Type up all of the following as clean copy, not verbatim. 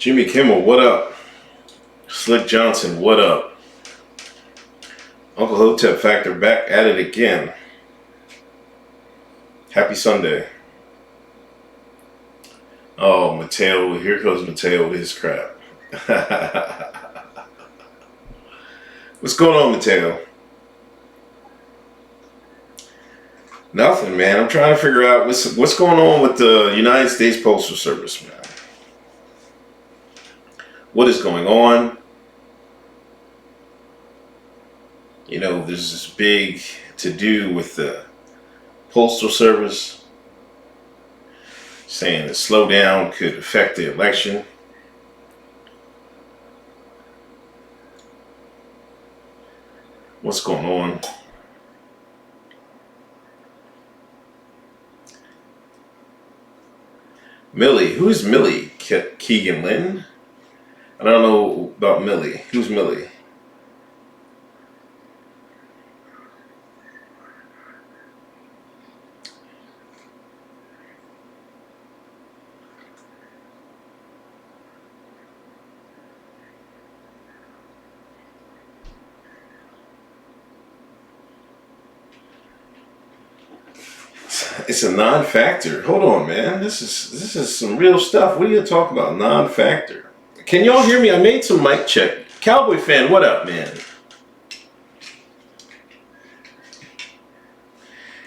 Jimmy Kimmel, what up? Slick Johnson, what up? Uncle Hotep Factor back at it again. Happy Sunday. Oh, Mateo, here goes Mateo with his crap. What's going on, Mateo? Nothing, man. I'm trying to figure out what's going on with the United States Postal Service, man. What is going on? You know, there's this big to-do with the Postal Service saying the slowdown could affect the election. What's going on? Millie. Who's Millie? Keegan Lynn? I don't know about Millie. Who's Millie? It's a non-factor. Hold on, man. This is some real stuff. What are you talking about? Non-factor. Can y'all hear me? I made some mic check. Cowboy fan, what up, man?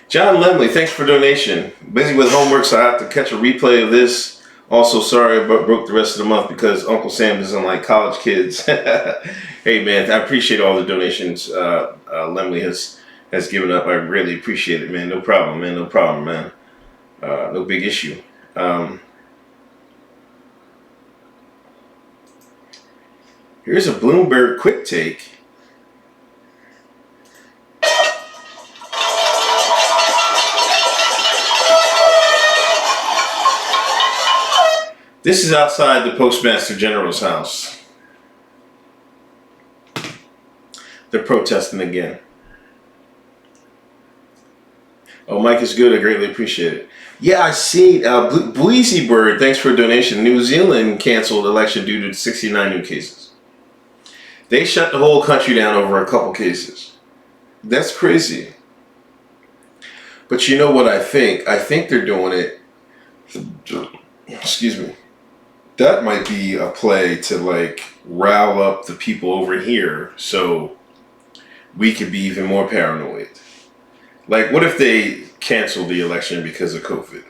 John Lemley, thanks for donation. Busy with homework, so I have to catch a replay of this. Also, sorry I broke the rest of the month because Uncle Sam doesn't like college kids. Hey, man, I appreciate all the donations Lemley has given up. I really appreciate it, man. No problem, man. No problem, man. No big issue. Here's a Bloomberg quick take. This is outside the Postmaster General's house. They're protesting again. Oh, Mike is good. I greatly appreciate it. Yeah, I see. Bleezy Bird, thanks for a donation. New Zealand canceled election due to 69 new cases. They shut the whole country down over a couple cases. That's crazy. But you know what I think? I think they're doing it. Excuse me. That might be a play to like rile up the people over here so we could be even more paranoid. Like, what if they canceled the election because of COVID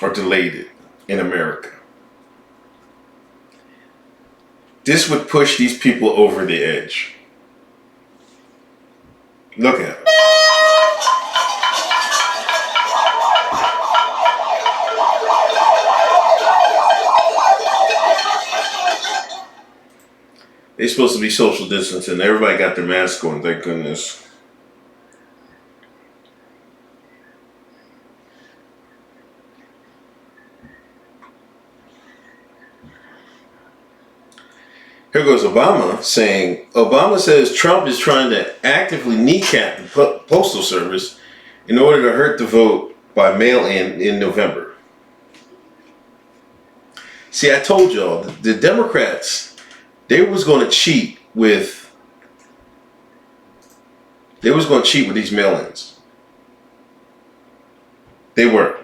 or delayed it in America? This would push these people over the edge. Look at it. They're supposed to be social distancing. Everybody got their mask on, thank goodness. Here goes Obama saying, Obama says Trump is trying to actively kneecap the Postal Service in order to hurt the vote by mail-in in November. See, I told y'all, the Democrats, they was going to cheat with these mail-ins. They were.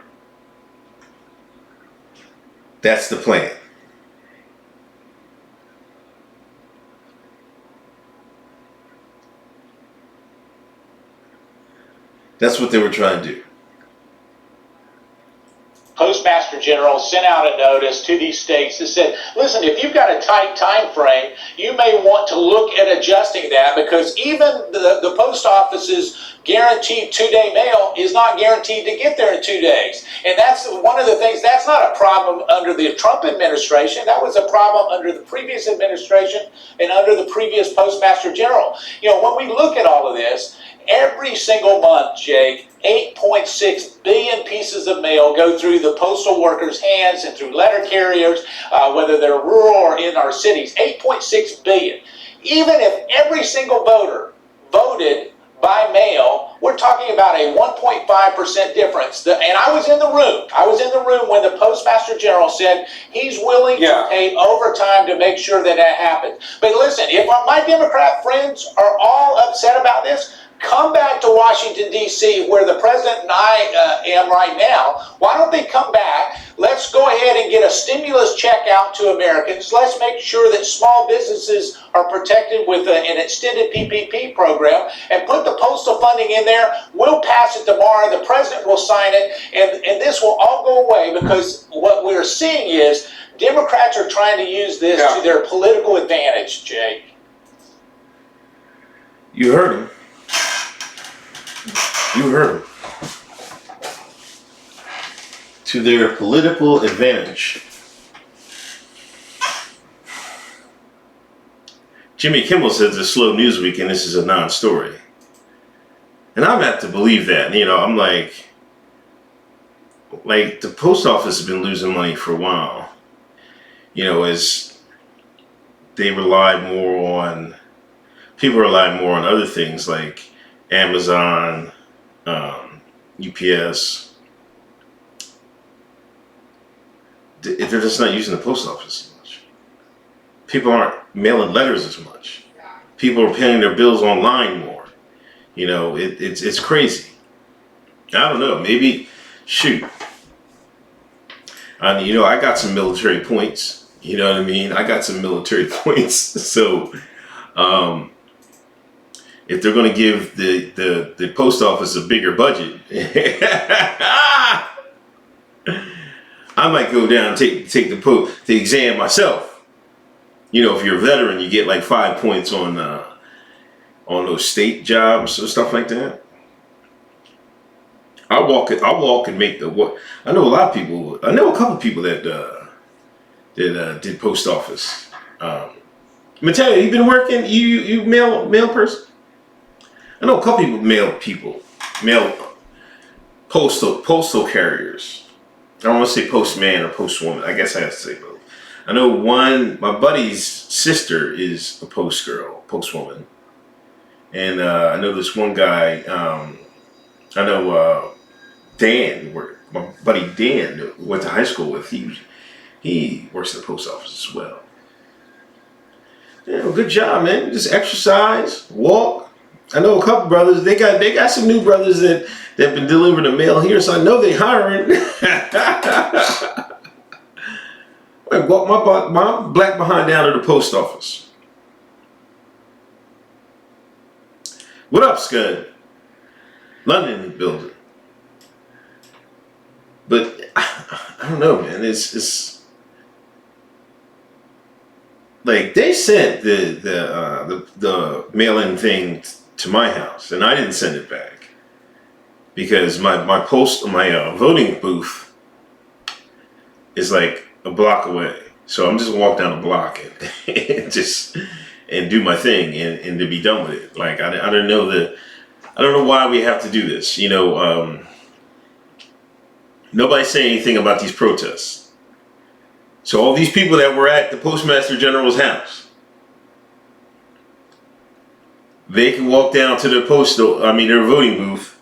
That's the plan. That's what they were trying to do. Postmaster General sent out a notice to these states that said, listen, if you've got a tight time frame, you may want to look at adjusting that because even the post office's guaranteed 2-day mail is not guaranteed to get there in 2 days. And that's one of the things, that's not a problem under the Trump administration. That was a problem under the previous administration and under the previous Postmaster General. You know, when we look at all of this, every single month, Jake, 8.6 billion pieces of mail go through the postal workers' hands and through letter carriers, whether they're rural or in our cities. 8.6 billion. Even if every single voter voted by mail, we're talking about a 1.5% difference. And I was in the room. I was in the room when the Postmaster General said he's willing to pay overtime to make sure that that happens. But listen, if my Democrat friends are all upset about this, come back to Washington, D.C., where the president and I am right now. Why don't they come back? Let's go ahead and get a stimulus check out to Americans. Let's make sure that small businesses are protected with an extended PPP program and put the postal funding in there. We'll pass it tomorrow. The president will sign it, and this will all go away, because what we're seeing is Democrats are trying to use this to their political advantage, Jay. You heard him. You heard him. To their political advantage. Jimmy Kimmel says it's a slow news week and this is a non-story. And I'm apt to believe that. You know, I'm like the post office has been losing money for a while. You know, as they rely more on, people rely more on other things like Amazon, UPS. They're just not using the post office as much. People aren't mailing letters as much. People are paying their bills online more. You know, it's crazy. I don't know. Maybe, shoot. You know, I got some military points. You know what I mean? I got some military points. So, if they're going to give the post office a bigger budget, I might go down and take the exam myself. You know, if you're a veteran, you get like 5 points on those state jobs or stuff like that. I'll walk and make the what. I know a lot of people. I know a couple of people that did post office. Mateo, you been working? You mail person? I know a couple people mail postal carriers. I don't want to say postman or postwoman. I guess I have to say both. I know my buddy's sister is a postwoman. And I know this one guy, I know Dan, my buddy Dan went to high school with. He works at the post office as well. Yeah, well, good job, man. Just exercise, walk. I know a couple brothers. They got some new brothers that been delivering the mail here, so I know they hiring. I walk my black behind down to the post office. What up, Scud? London building. But I don't know, man. It's like they sent the mail-in thing to my house, and I didn't send it back because my voting booth is like a block away. So I'm just gonna walk down the block and do my thing and to be done with it. Like I don't know why we have to do this. You know, nobody's saying anything about these protests. So all these people that were at the Postmaster General's house, they can walk down to their their voting booth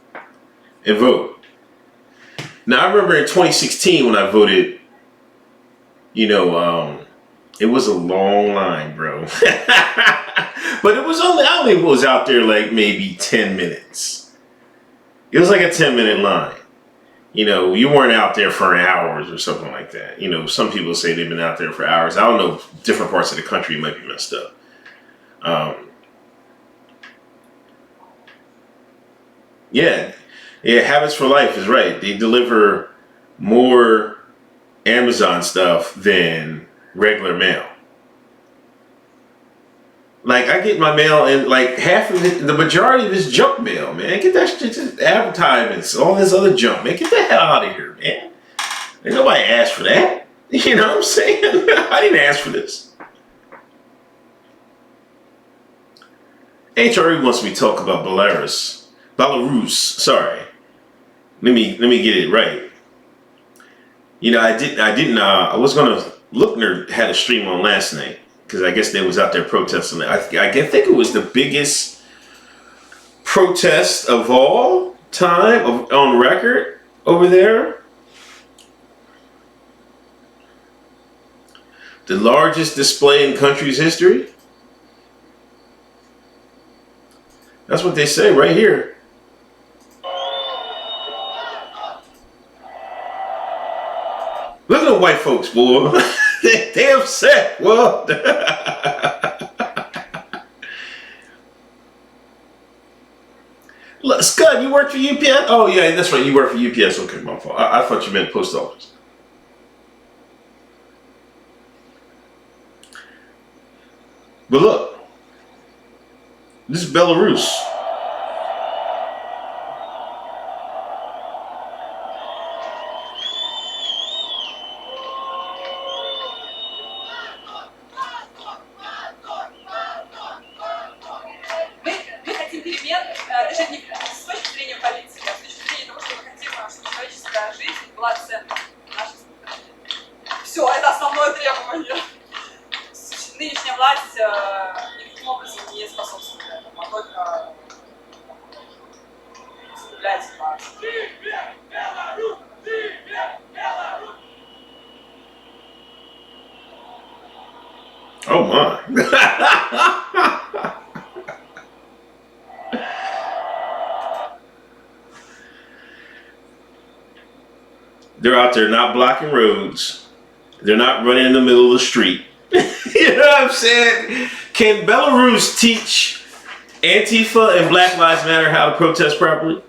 and vote. Now I remember in 2016 when I voted, you know, it was a long line, bro. But it was only, I only was out there like maybe 10 minutes. It was like a 10-minute line. You know, you weren't out there for hours or something like that. You know, some people say they've been out there for hours. I don't know, different parts of the country might be messed up. Yeah, Habits for Life is right. They deliver more Amazon stuff than regular mail. Like, I get my mail and like half of it, the majority of it's junk mail, man. Get that shit, just advertisements, all this other junk, man. Get the hell out of here, man. Ain't nobody asked for that. You know what I'm saying? I didn't ask for this. HRE wants me to talk about Belarus, sorry. Let me get it right. You know, I was gonna Lookner had a stream on last night because I guess they was out there protesting. I think it was the biggest protest of all time on record over there. The largest display in country's history. That's what they say right here. Look at the white folks, boy. they upset. Well, look, Scott, you work for UPS? Oh, yeah, that's right. You work for UPS. Okay, my fault. I thought you meant post office. But look, this is Belarus. Oh my. They're out there not blocking roads. They're not running in the middle of the street. You know what I'm saying? Can Belarus teach Antifa and Black Lives Matter how to protest properly?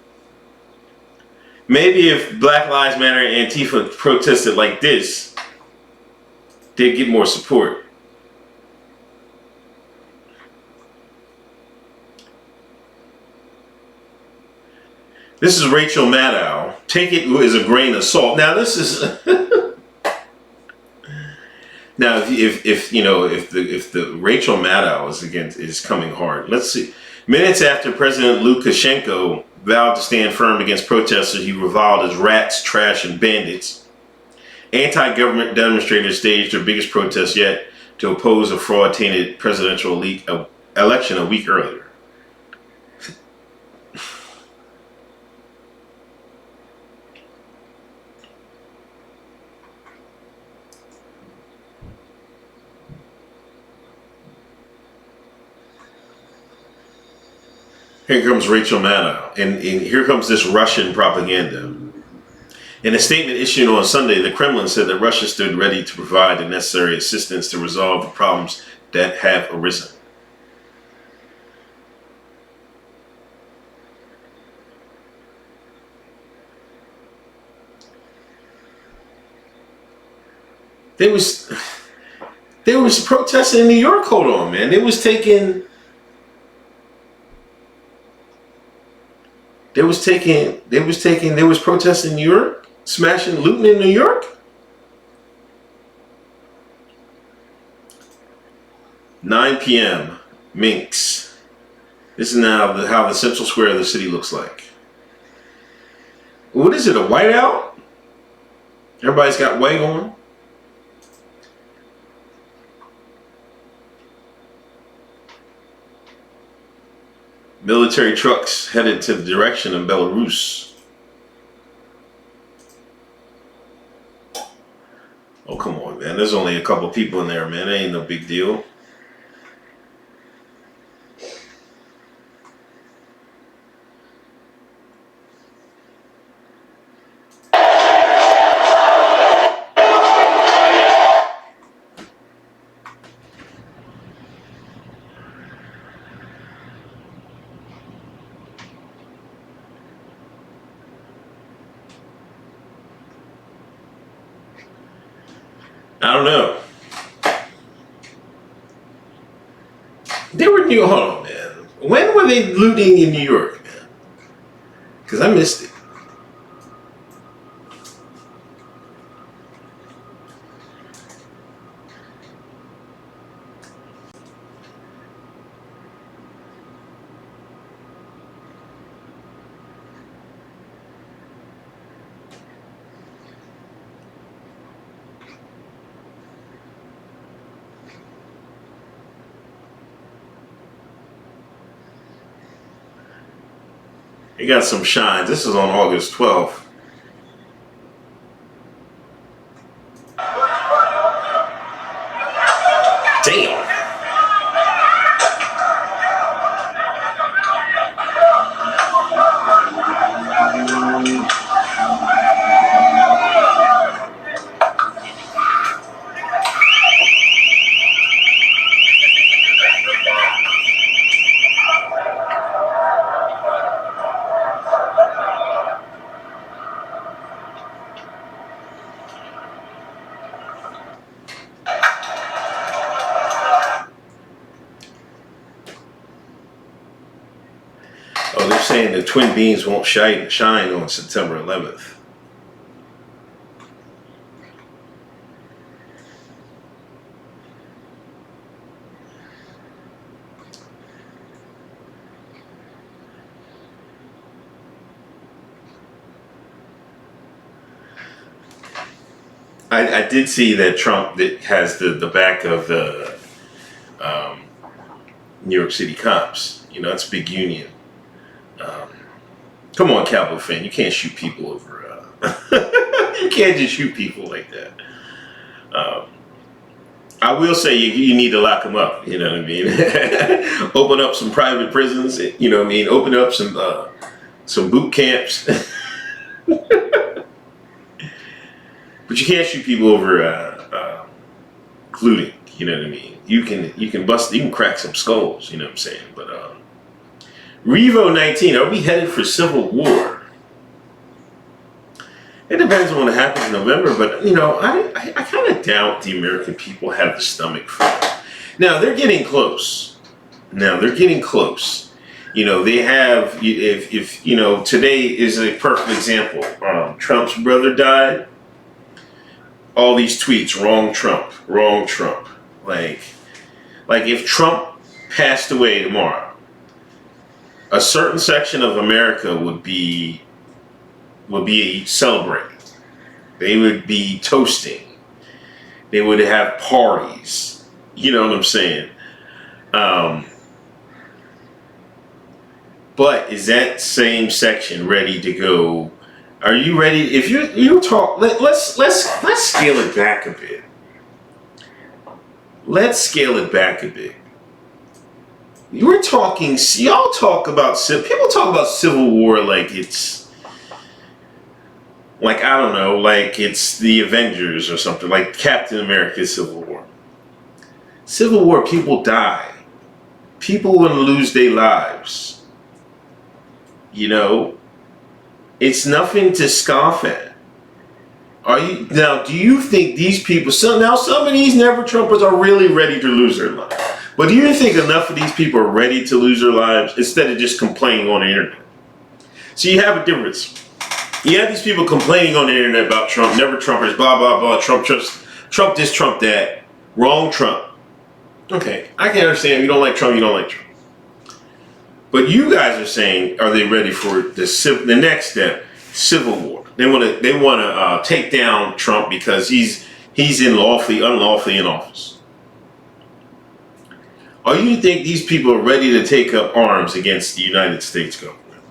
Maybe if Black Lives Matter and Antifa protested like this, they'd get more support. This is Rachel Maddow. Take it as a grain of salt. Now this is now if the Rachel Maddow is coming hard. Let's see. Minutes after President Lukashenko vowed to stand firm against protesters he reviled as rats, trash, and bandits, anti-government demonstrators staged their biggest protest yet to oppose a fraud-tainted presidential election a week earlier. Here comes Rachel Maddow, and here comes this Russian propaganda. In a statement issued on Sunday, the Kremlin said that Russia stood ready to provide the necessary assistance to resolve the problems that have arisen. They was protesting in New York. Hold on, man. They was protesting in New York, smashing, looting in New York. "9 p.m. Minks. This is now how the central square of the city looks like. What is it? A whiteout? Everybody's got white on. Military trucks headed to the direction of Belarus. Oh, come on, man. There's only a couple people in there, man. That ain't no big deal. I don't know. Hold on, man. When were they looting in New York, man? Because I missed it. It got some shine. This is on August 12th. Damn. Oh, they're saying the twin beams won't shine on September 11th. I did see that Trump that has the back of the New York City cops. You know, it's a big union. Come on, Cowboy fan, you can't shoot people over. You can't just shoot people like that. I will say you need to lock them up. You know what I mean? Open up some private prisons. You know what I mean? Open up some boot camps. But you can't shoot people over looting. You know what I mean? You can crack some skulls. You know what I'm saying? But Revo 19, are we headed for civil war? It depends on what happens in November, but you know, I kind of doubt the American people have the stomach for it. Now they're getting close. You know, they have. If you know, today is a perfect example. Trump's brother died. All these tweets, wrong Trump. Like if Trump passed away tomorrow, a certain section of America would be celebrating. They would be toasting. They would have parties. You know what I'm saying? But is that same section ready to go? Are you ready? If you talk, let's scale it back a bit. Let's scale it back a bit. Y'all talk about people talk about civil war like it's like, I don't know, like it's the Avengers or something, like Captain America's Civil War. Civil War, people die. People will lose their lives. You know, it's nothing to scoff at. Do you think these people, some of these never-Trumpers are really ready to lose their lives? But do you think enough of these people are ready to lose their lives instead of just complaining on the internet? So you have a difference. You have these people complaining on the internet about Trump, never-Trumpers, blah, blah, blah, Trump this, Trump that, wrong Trump. Okay, I can understand. You don't like Trump, you don't like Trump. But you guys are saying, are they ready for the next step, civil war? They want to take down Trump because he's unlawfully in office. Or you think these people are ready to take up arms against the United States government?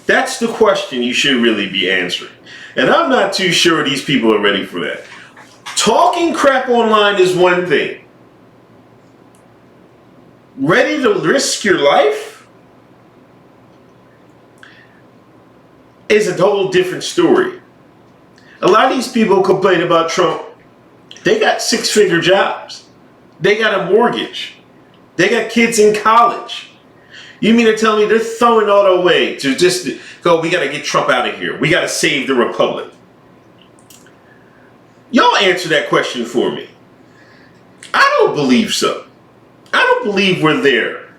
That's the question you should really be answering. And I'm not too sure these people are ready for that. Talking crap online is one thing. Ready to risk your life is a whole different story. A lot of these people complain about Trump. They got six-figure jobs. They got a mortgage. They got kids in college. You mean to tell me they're throwing all the way to just go, we got to get Trump out of here. We got to save the republic. Y'all answer that question for me. I don't believe so. I don't believe we're there.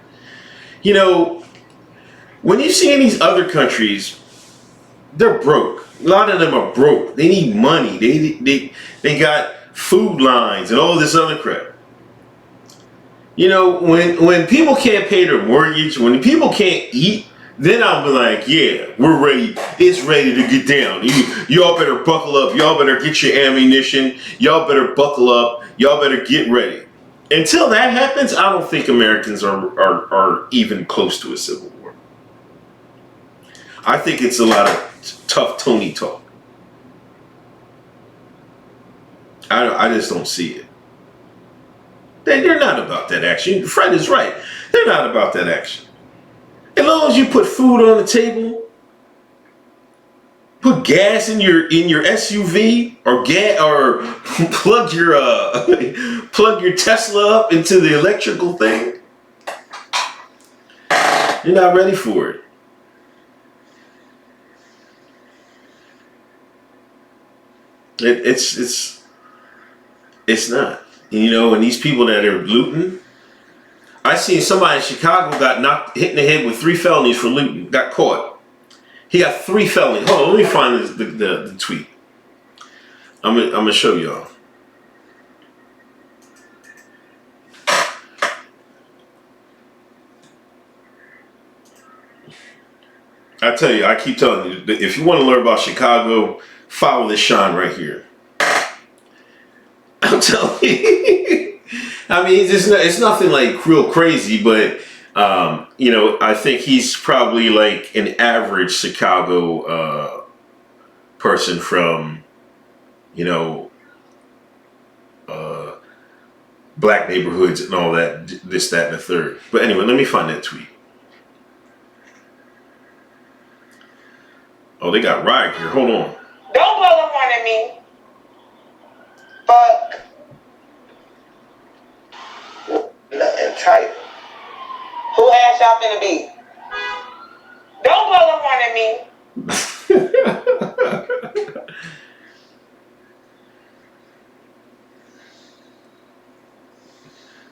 You know, when you see in these other countries, they're broke. A lot of them are broke. They need money. They got food lines and all this other crap. You know, when people can't pay their mortgage, when people can't eat, then I'll be like, yeah, we're ready. It's ready to get down. Y'all better buckle up. Y'all better get your ammunition. Y'all better buckle up. Y'all better get ready. until that happens, I don't think Americans are even close to a civil war. I think it's a lot of tough Tony talk. I just don't see it. They're not about that action. Fred is right. They're not about that action. As long as you put food on the table, put gas in your SUV, or plug your Tesla up into the electrical thing, you're not ready for it. It's not. You know, and these people that are looting, I seen somebody in Chicago got hit in the head with 3 felonies for looting, got caught. He got 3 felonies. Hold on, let me find the tweet. I'm gonna show y'all. I tell you, I keep telling you, if you want to learn about Chicago, follow this shine right here. I'm telling you. I mean, it's nothing like real crazy, but you know, I think he's probably like an average Chicago person from, you know, black neighborhoods and all that, this, that, and the third. But anyway, let me find that tweet. Oh, they got riot here. Hold on. Don't blow the horn at me. Fuck. Nothing tight. Who ass y'all finna be? Don't blow the horn at me.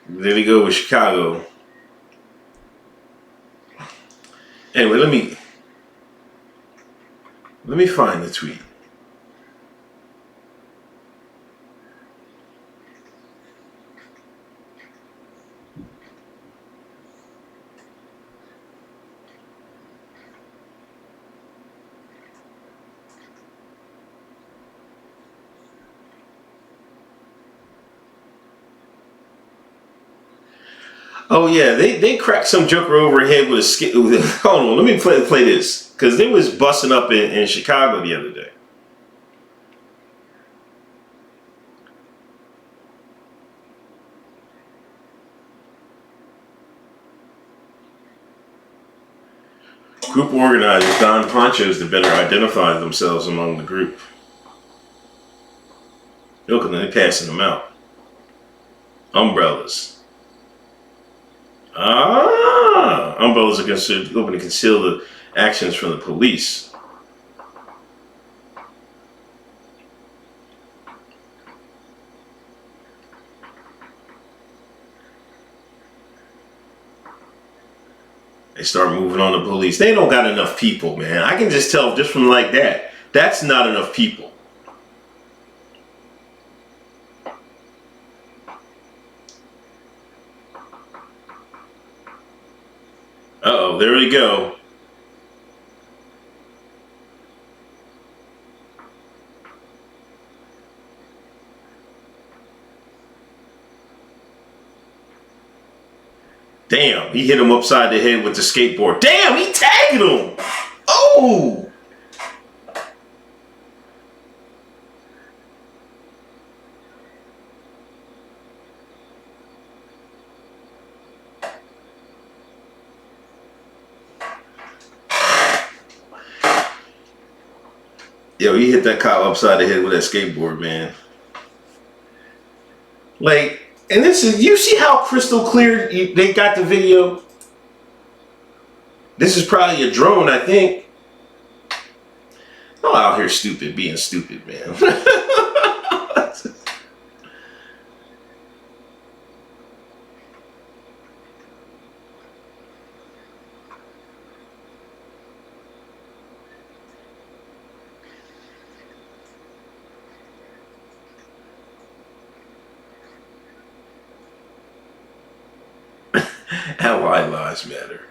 There we go with Chicago. Anyway, let me find the tweet. Oh yeah, they cracked some joker over the head with a skit. Hold on, let me play this, because they was busting up in Chicago the other day. Group organizers don ponchos to better identify themselves among the group. Look at them, they're passing them out. Umbrellas. Umbrellas are considered open to conceal the actions from the police. They start moving on the police. They don't got enough people, man. I can just tell just from like that. That's not enough people. Uh-oh, there we go. Damn, he hit him upside the head with the skateboard. Damn, he tagged him. Oh! Yo, he hit that cop upside the head with that skateboard, man. Like, and this is, you see how crystal clear they got the video? This is probably a drone, I think. I'm out here stupid, being stupid, man. Ally lives matter.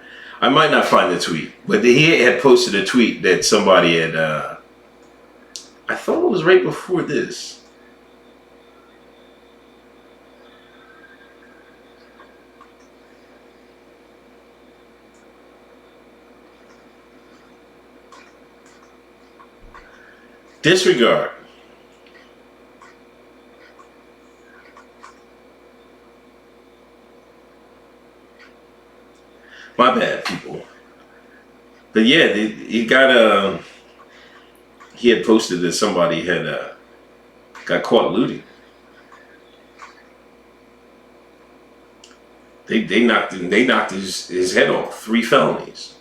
I might not find the tweet, but he had posted a tweet that somebody had, I thought it was right before this. Disregard. My bad, people. But yeah, he got he had posted that somebody had got caught looting. They knocked his head off. 3 felonies.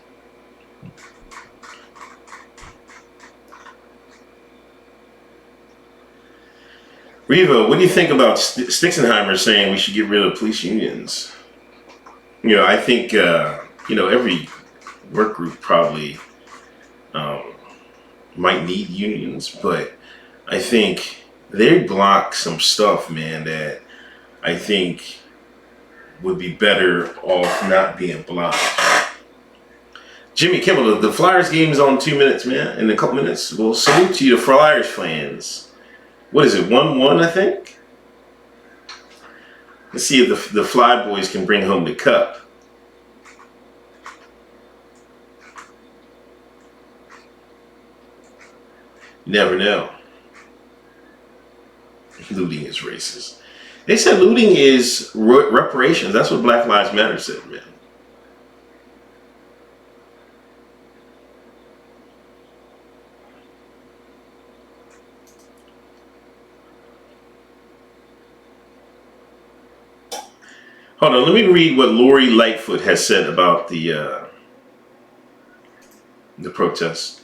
Revo, what do you think about Stixenheimer saying we should get rid of police unions? You know, I think every work group probably might need unions, but I think they block some stuff, man, that I think would be better off not being blocked. Jimmy Kimmel, the Flyers game is on 2 minutes, man. In a couple minutes. Well, salute to you, the Flyers fans. What is it, 1-1, I think? Let's see if the Fly Boys can bring home the cup. You never know. Looting is racist. They said looting is reparations. That's what Black Lives Matter said, man. Hold on, let me read what Lori Lightfoot has said about the protests.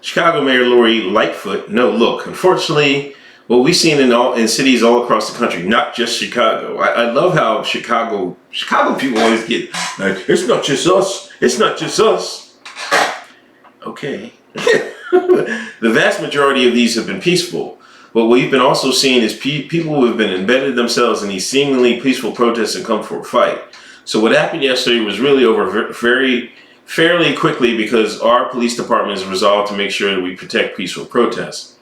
Chicago Mayor Lori Lightfoot, no, look, unfortunately, what we've seen in cities all across the country, not just Chicago. I love how Chicago people always get like, it's not just us, it's not just us. Okay. The vast majority of these have been peaceful. But what we've been also seeing is people who have been embedded themselves in these seemingly peaceful protests and come for a fight. So what happened yesterday was really over fairly quickly because our police department is resolved to make sure that we protect peaceful protests.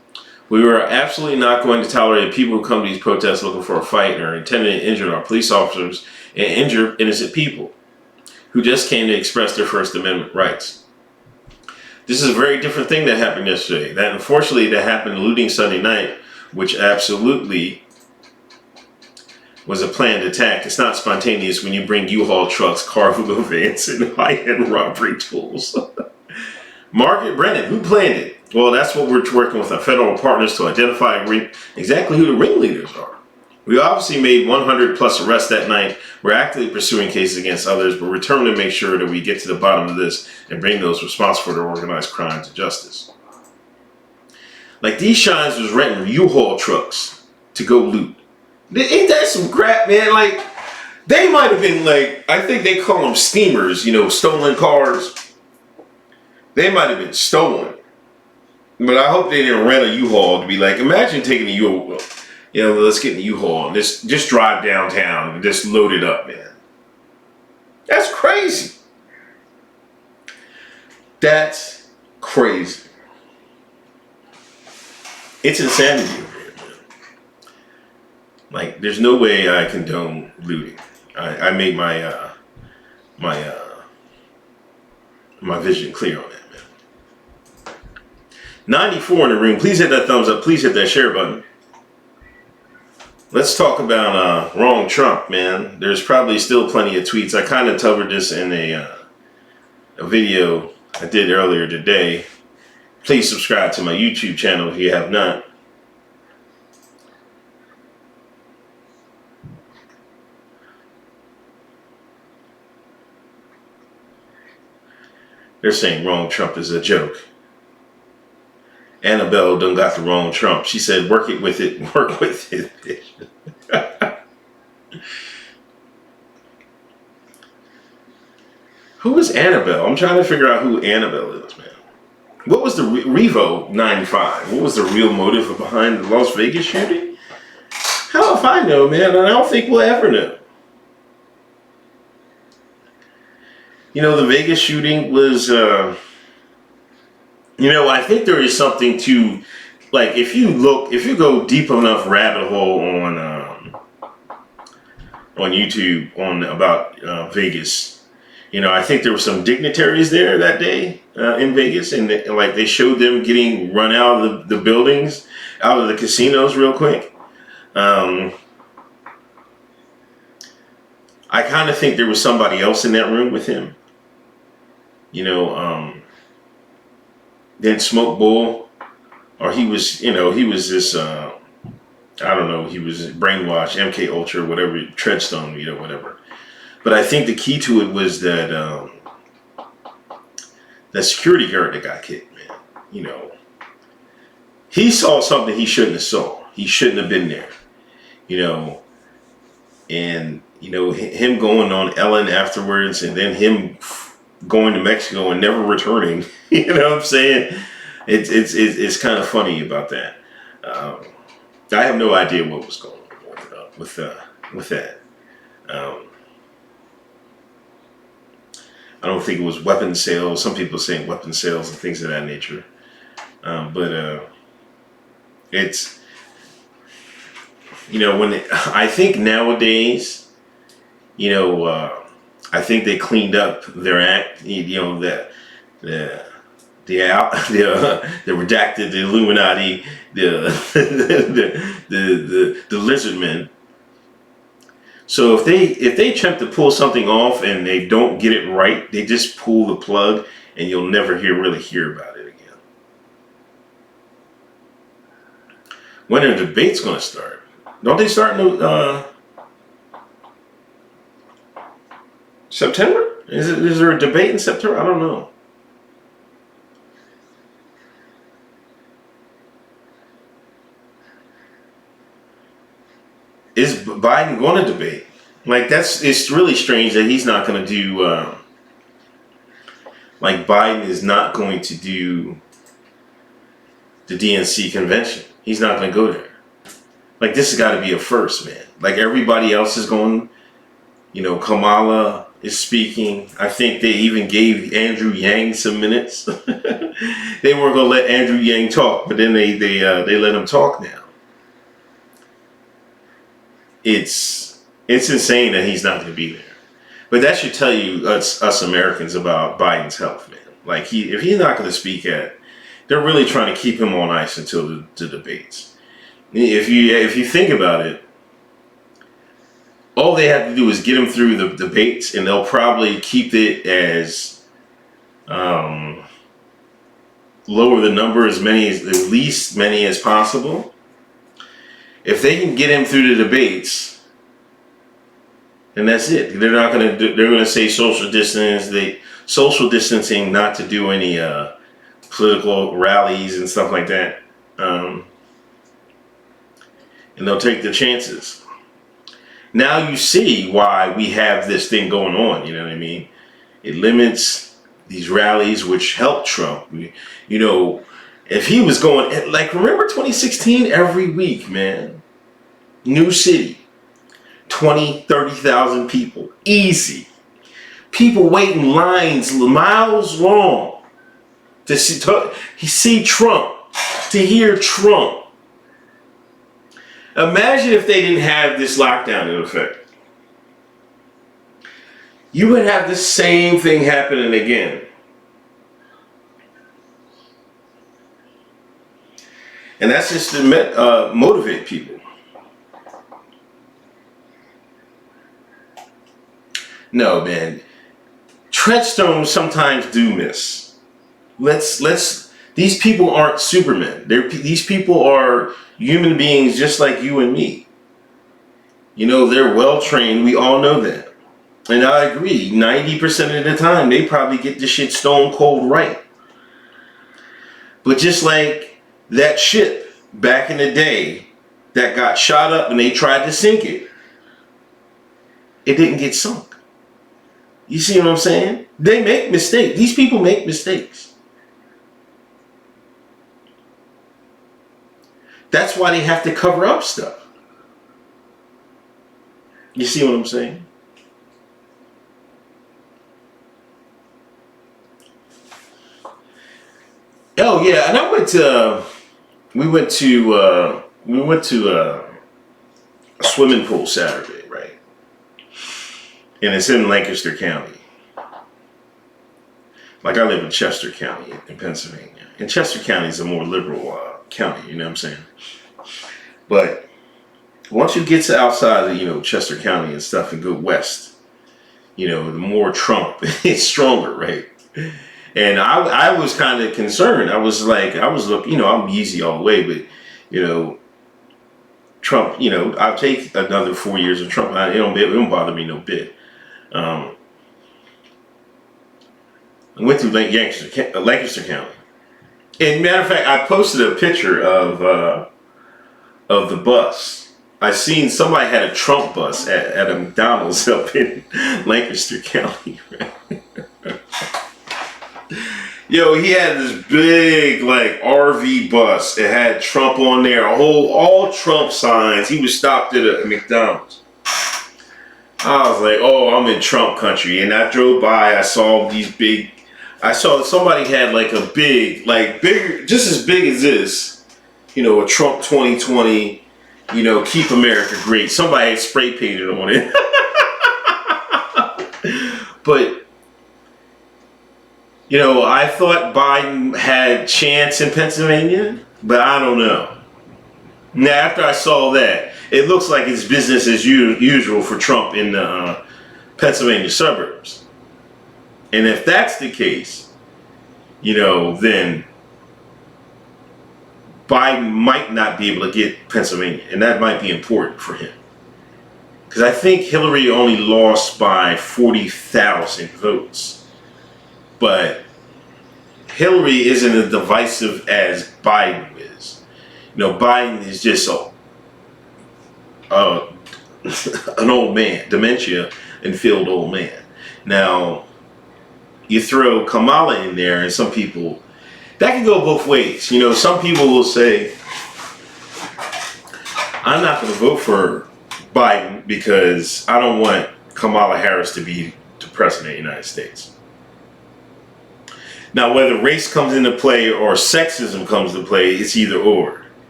We were absolutely not going to tolerate people who come to these protests looking for a fight and are intending to injure our police officers and injure innocent people who just came to express their First Amendment rights. This is a very different thing that happened yesterday. That unfortunately that happened looting Sunday night, which absolutely was a planned attack. It's not spontaneous when you bring U-Haul trucks, cargo vans, and high-end robbery tools. Margaret Brennan, who planned it? Well, that's what we're working with our federal partners to identify exactly who the ringleaders are. We obviously made 100 plus arrests that night. We're actively pursuing cases against others, but we're determined to make sure that we get to the bottom of this and bring those responsible for their organized crime to justice. Like these shines was renting U-Haul trucks to go loot. Ain't that some crap, man? Like, they might have been like, I think they call them steamers, stolen cars. They might have been stolen. But I hope they didn't rent a U-Haul to be like, imagine taking a U-Haul. Let's get in the U-Haul and just drive downtown and just load it up, man. That's crazy. That's crazy. It's insanity over here, man. Like, there's no way I condone looting. I made my vision clear on that, man. 94 in the room. Please hit that thumbs up. Please hit that share button. Let's talk about wrong Trump, man. There's probably still plenty of tweets. I kind of covered this in a video I did earlier today. Please subscribe to my YouTube channel if you have not. They're saying wrong Trump is a joke. Annabelle done got the wrong Trump. She said, work with it, bitch. Who is Annabelle? I'm trying to figure out who Annabelle is, man. What was the Revo 95? What was the real motive behind the Las Vegas shooting? How if I know, man? I don't think we'll ever know. The Vegas shooting was, I think there is something to, like, if you go deep enough rabbit hole on YouTube about Vegas, I think there were some dignitaries there that day. in Vegas, and like they showed them getting run out of the buildings, out of the casinos real quick. I kind of think there was somebody else in that room with him. You know, then Smoke Bull, or he was this. I don't know. He was brainwashed, MK Ultra, whatever, Treadstone, whatever. But I think the key to it was that that security guard that got kicked, man. He saw something he shouldn't have saw. He shouldn't have been there. And him going on Ellen afterwards, and then him going to Mexico and never returning. You know what I'm saying? It's kind of funny about that. I have no idea what was going on with that. I don't think it was weapon sales. Some people saying weapon sales and things of that nature. But it's, I think nowadays, I think they cleaned up their act. The redacted, the Illuminati, the lizard men. So if they attempt to pull something off and they don't get it right, they just pull the plug, and you'll never really hear about it again. When are the debates going to start? Don't they start in September? Is there a debate in September? I don't know. Is Biden going to debate? It's really strange that he's not going to do, Biden is not going to do the DNC convention. He's not going to go there. This has got to be a first, man. Everybody else is going, Kamala is speaking. I think they even gave Andrew Yang some minutes. They weren't going to let Andrew Yang talk, but then they let him talk now. It's insane that he's not going to be there. But that should tell you us Americans about Biden's health, man. If he's not going to speak they're really trying to keep him on ice until the debates. If you think about it, all they have to do is get him through the debates, and they'll probably keep it as lower the number at least many as possible. If they can get him through the debates, then that's it. They're not going to. They're going to say social distancing, not to do any political rallies and stuff like that, and they'll take the chances. Now you see why we have this thing going on. You know what I mean? It limits these rallies, which help Trump. If he was going, remember 2016, every week, man. New city, 20, 30,000 people, easy. People waiting lines miles long to see Trump, to hear Trump. Imagine if they didn't have this lockdown in effect. You would have the same thing happening again. And that's just to motivate people. No, man. Treadstones sometimes do miss. These people aren't supermen. These people are human beings just like you and me. They're well trained. We all know that. And I agree, 90% of the time, they probably get the shit stone cold right. But just like that ship back in the day that got shot up and they tried to sink it, it didn't get sunk. You see what I'm saying? They make mistakes. These people make mistakes. That's why they have to cover up stuff. You see what I'm saying? Oh yeah, and we went to a swimming pool Saturday, right? And it's in Lancaster County. Like I live in Chester County in Pennsylvania, and Chester County is a more liberal county. You know what I'm saying? But once you get to outside of Chester County and stuff and go west, the more Trump is stronger, right? And I was kind of concerned. I was looking, I'm easy all the way, but Trump, I'll take another 4 years of Trump. It don't bother me no bit. I went through Lancaster County. And matter of fact, I posted a picture of the bus. I seen somebody had a Trump bus at a McDonald's up in Lancaster County. Right? Yo, he had this big RV bus. It had Trump on there, all Trump signs. He was stopped at a McDonald's. I was like, oh, I'm in Trump country. And I drove by, I saw somebody had a bigger, just as big as this, a Trump 2020, keep America great. Somebody had spray painted on it. But, I thought Biden had chance in Pennsylvania, but I don't know. Now, after I saw that, it looks like it's business as usual for Trump in the Pennsylvania suburbs. And if that's the case, then Biden might not be able to get Pennsylvania, and that might be important for him. Because I think Hillary only lost by 40,000 votes. But Hillary isn't as divisive as Biden is. Biden is just an old man, dementia infilled old man. Now, you throw Kamala in there, and some people, that can go both ways. Some people will say, I'm not going to vote for Biden because I don't want Kamala Harris to be the president of the United States. Now, whether race comes into play or sexism comes into play, it's either or.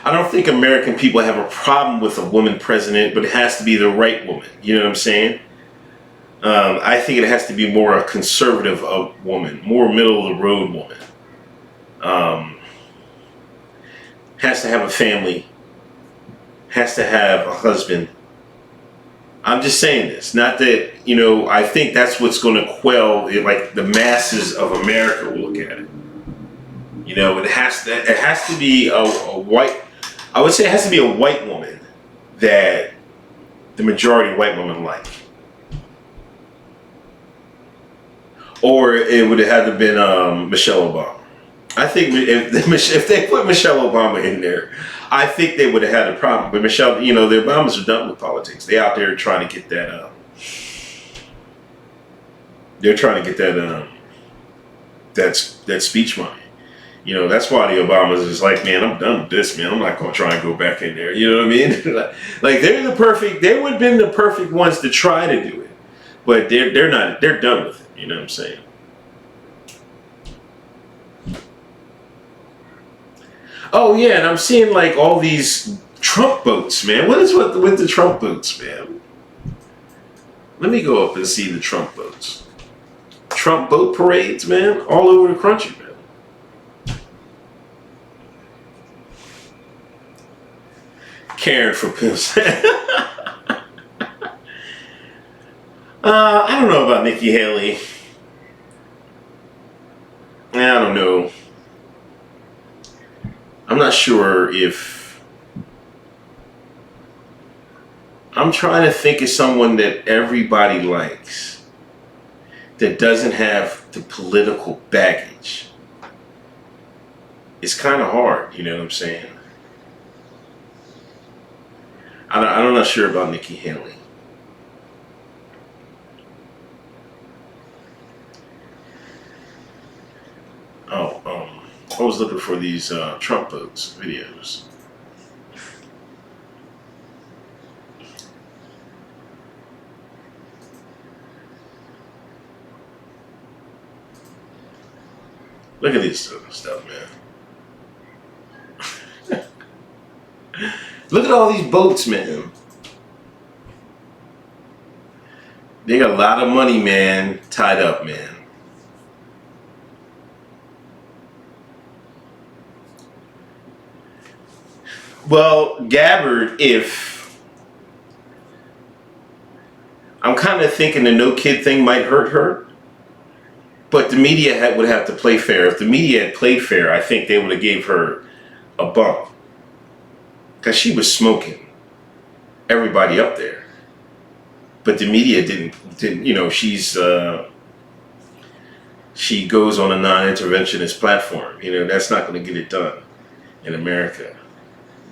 I don't think American people have a problem with a woman president, but it has to be the right woman. You know what I'm saying? I think it has to be more a conservative woman, more middle of the road woman. Has to have a family, has to have a husband. I'm just saying this, not that, I think that's what's going to quell it, the masses of America will look at it. It has to be a white, I would say it has to be a white woman that the majority of white women like. Or it would have had to have been Michelle Obama. I think if they put Michelle Obama in there, I think they would have had a problem. But Michelle, the Obamas are done with politics. They out there trying to get that. They're trying to get that speech money. That's why the Obamas is like, man, I'm done with this, man. I'm not going to try and go back in there. You know what I mean? They would have been the perfect ones to try to do it. But they're not, they're done with it. You know what I'm saying? Oh yeah, and I'm seeing all these Trump boats, man. What is with the Trump boats, man? Let me go up and see the Trump boats. Trump boat parades, man, all over the country, man. Caring for pills. I don't know about Nikki Haley. I don't know. I'm not sure if... I'm trying to think of someone that everybody likes that doesn't have the political baggage. It's kind of hard, you know what I'm saying? I'm not sure about Nikki Haley. I was looking for these Trump votes videos. Look at this stuff, man. Look at all these boats, man. They got a lot of money, man, tied up, man. Well, Gabbard, if I'm kind of thinking the no kid thing might hurt her, but the media would have to play fair. If the media had played fair, I think they would have gave her a bump because she was smoking everybody up there. But the media didn't. You know, she goes on a non-interventionist platform. You know, that's not going to get it done in America.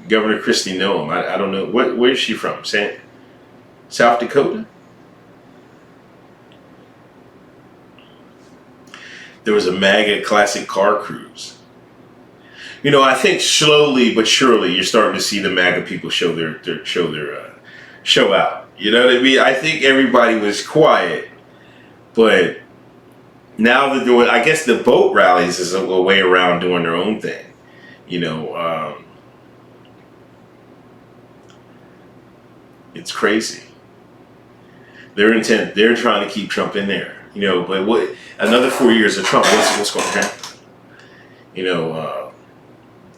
Governor Christie Noem, I don't know, where is she from? South Dakota? There was a MAGA classic car cruise. You know, I think slowly but surely you're starting to see the MAGA people show out. You know what I mean? I think everybody was quiet, but now they're doing, I guess the boat rallies is a way around doing their own thing. You know, it's crazy. They're trying to keep Trump in there. You know, but another 4 years of Trump, what's going to happen? You know,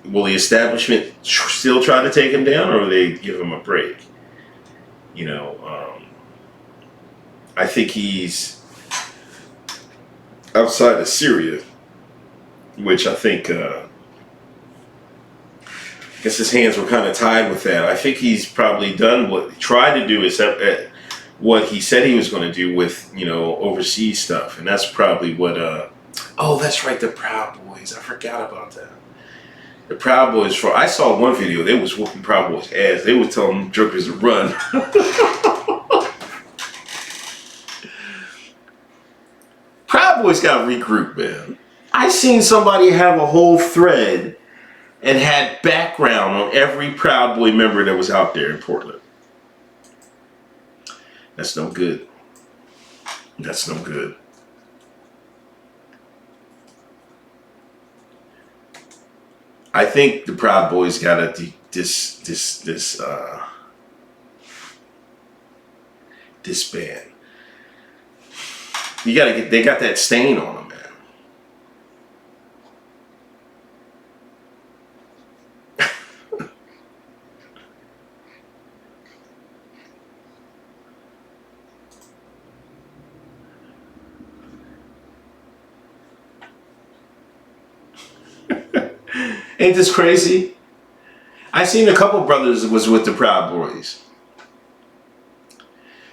will the establishment still try to take him down, or will they give him a break? You know, I think he's outside of Syria, which I think, I guess his hands were kind of tied with that. I think he's probably done what he tried to do, except what he said he was going to do with, you know, overseas stuff. And that's probably what, oh, that's right, the Proud Boys. I forgot about that. The Proud Boys, I saw one video, they was whooping Proud Boys' ass. They was telling jerkers to run. Proud Boys got regrouped, man. I seen somebody have a whole thread and had background on every Proud Boy member that was out there in Portland. That's no good. That's no good. I think the Proud Boys got to disband. You gotta they got that stain on them, man. Ain't this crazy? I seen a couple brothers that was with the Proud Boys.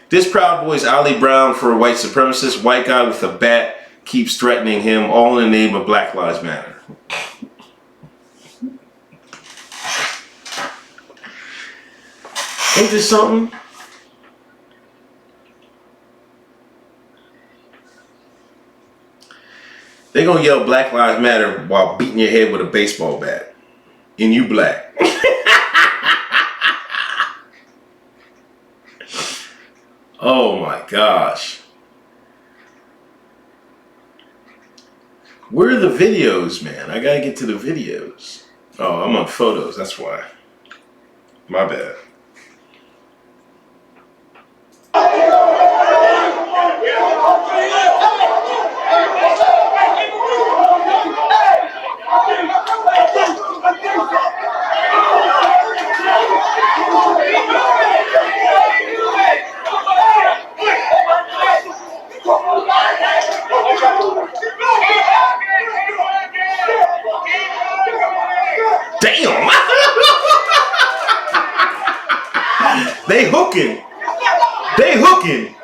This Proud Boy's Ali Brown for a white supremacist. White guy with a bat keeps threatening him, all in the name of Black Lives Matter. Ain't this something? They gonna yell Black Lives Matter while beating your head with a baseball bat. And you black. Oh my gosh. Where are the videos, man? I gotta get to the videos. Oh, I'm on photos, that's why. My bad. Damn! They hooking. They hooking.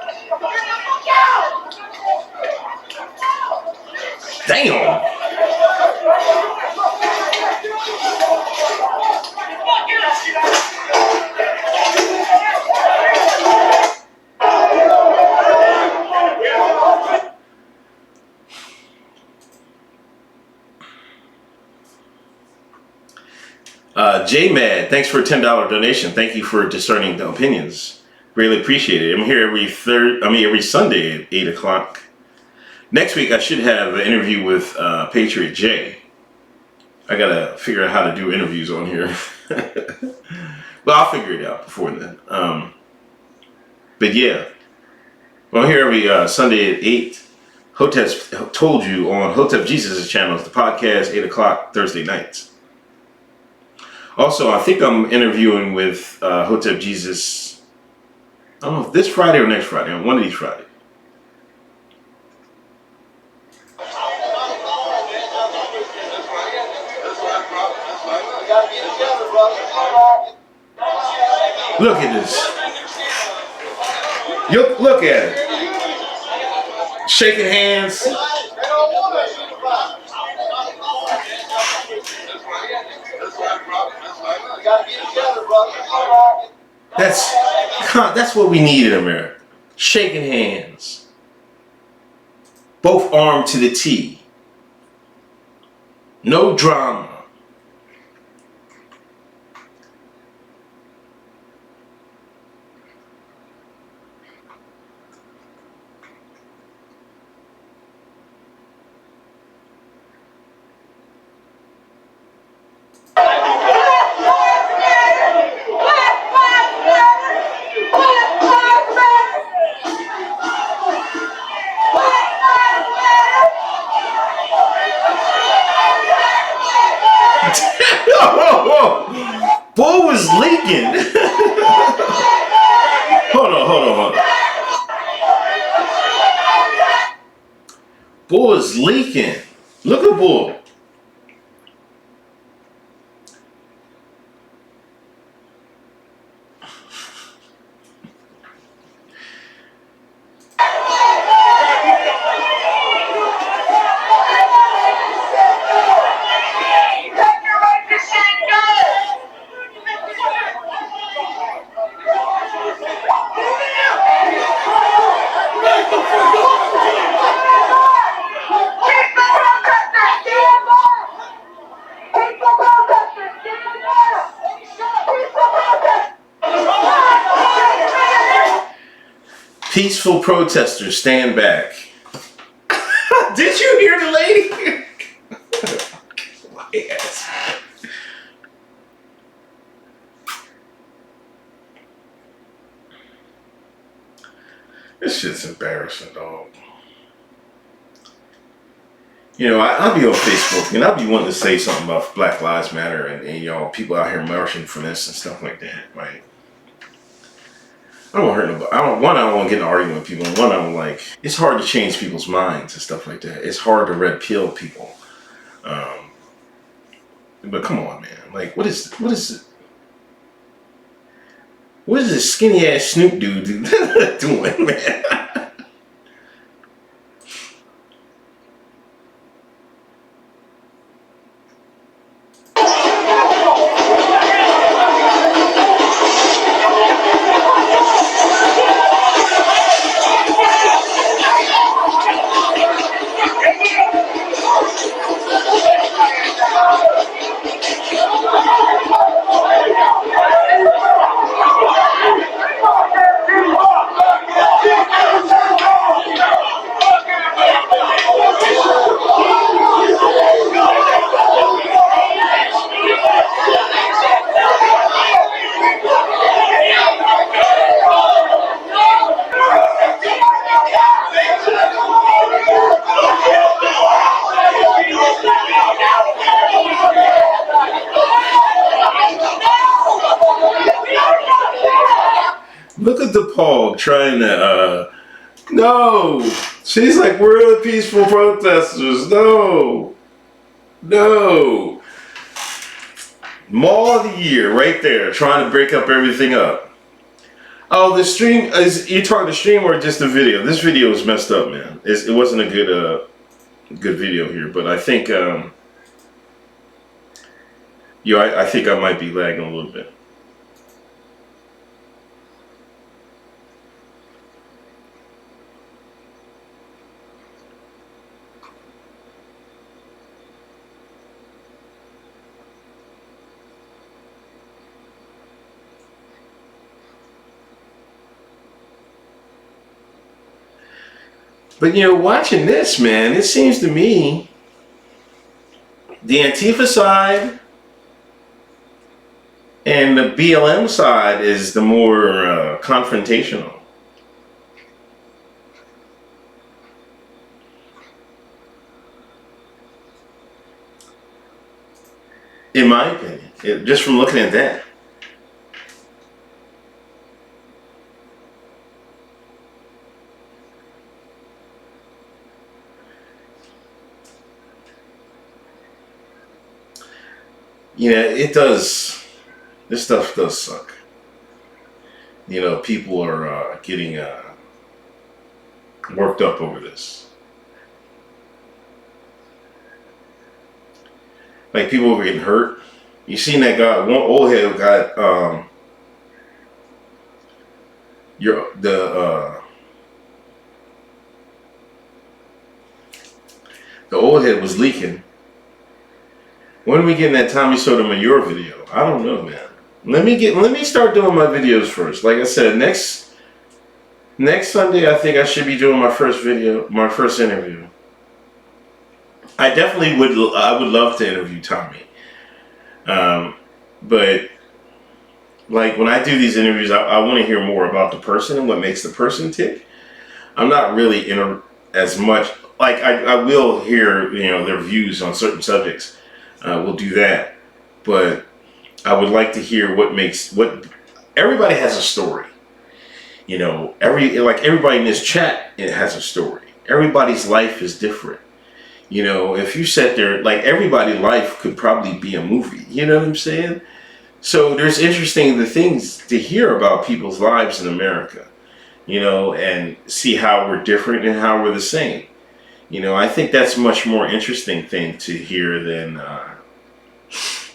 Damn. J-Mad, thanks for a $10 donation. Thank you for discerning the opinions. Really appreciate it. I'm here every Sunday at 8 o'clock. Next week, I should have an interview with Patriot J. I gotta figure out how to do interviews on here. But I'll figure it out before then. But yeah, well, I'm here every Sunday at 8. Hoteps told you on Hotep Jesus' channel, the podcast, 8 o'clock Thursday nights. Also, I think I'm interviewing with Hotep Jesus. I don't know if this Friday or next Friday. On one of these Fridays. Look at this. Look at it. Shaking hands. That's what we need in America. Shaking hands. Both armed to the T. No drama. Boy was leaking. Hold on. Boy was leaking. Look at Boy. Peaceful protesters, stand back. Did you hear the lady? Yes. This shit's embarrassing, dog. You know, I'll be on Facebook and I'll be wanting to say something about Black Lives Matter and y'all people out here marching for this and stuff like that, right? I don't want to hurt nobody. I don't want to get in an argument with people. And one, I don't like. It's hard to change people's minds and stuff like that. It's hard to red pill people. But come on, man. Like, what is this skinny ass Snoop dude doing, man? Look at the Paul trying to, no. She's like, we're the peaceful protesters. No. Mall of the year right there, trying to break up everything up. Oh, the stream, you talking the stream or just the video? This video is messed up, man. It wasn't a good video here, but I think, I think I might be lagging a little bit. But you know, watching this, man, it seems to me the Antifa side and the BLM side is the more confrontational. In my opinion. Just from looking at that. Yeah, it does. This stuff does suck. People are getting worked up over this. Like people were getting hurt. You seen that guy? One old head got your the old head was leaking. When are we getting that Tommy Sotomayor video? I don't know, man. Let me start doing my videos first. Like I said, next Sunday I think I should be doing my first interview. I definitely would love to interview Tommy. But like when I do these interviews, I want to hear more about the person and what makes the person tick. I'm not really as much, like I will hear, their views on certain subjects. We'll do that. But I would like to hear what everybody has a story. Everybody in this chat, it has a story. Everybody's life is different. If you sat there, like everybody's life could probably be a movie. You know what I'm saying? So there's interesting things to hear about people's lives in America, and see how we're different and how we're the same. I think that's a much more interesting thing to hear than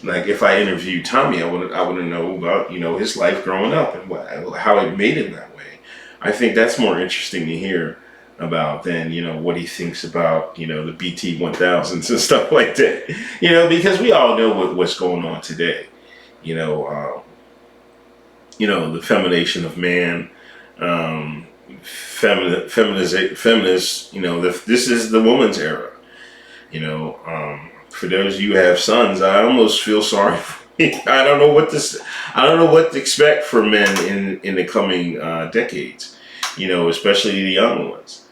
like if I interviewed Tommy, I want to know about his life growing up and how it made him that way. I think that's more interesting to hear about than what he thinks about the BT 1000s and stuff like that. Because we all know what's going on today. The feminization of man, feminists. This is the woman's era. For those of you who have sons, I almost feel sorry for you. I don't know what to expect for men in the coming decades. Especially the young ones.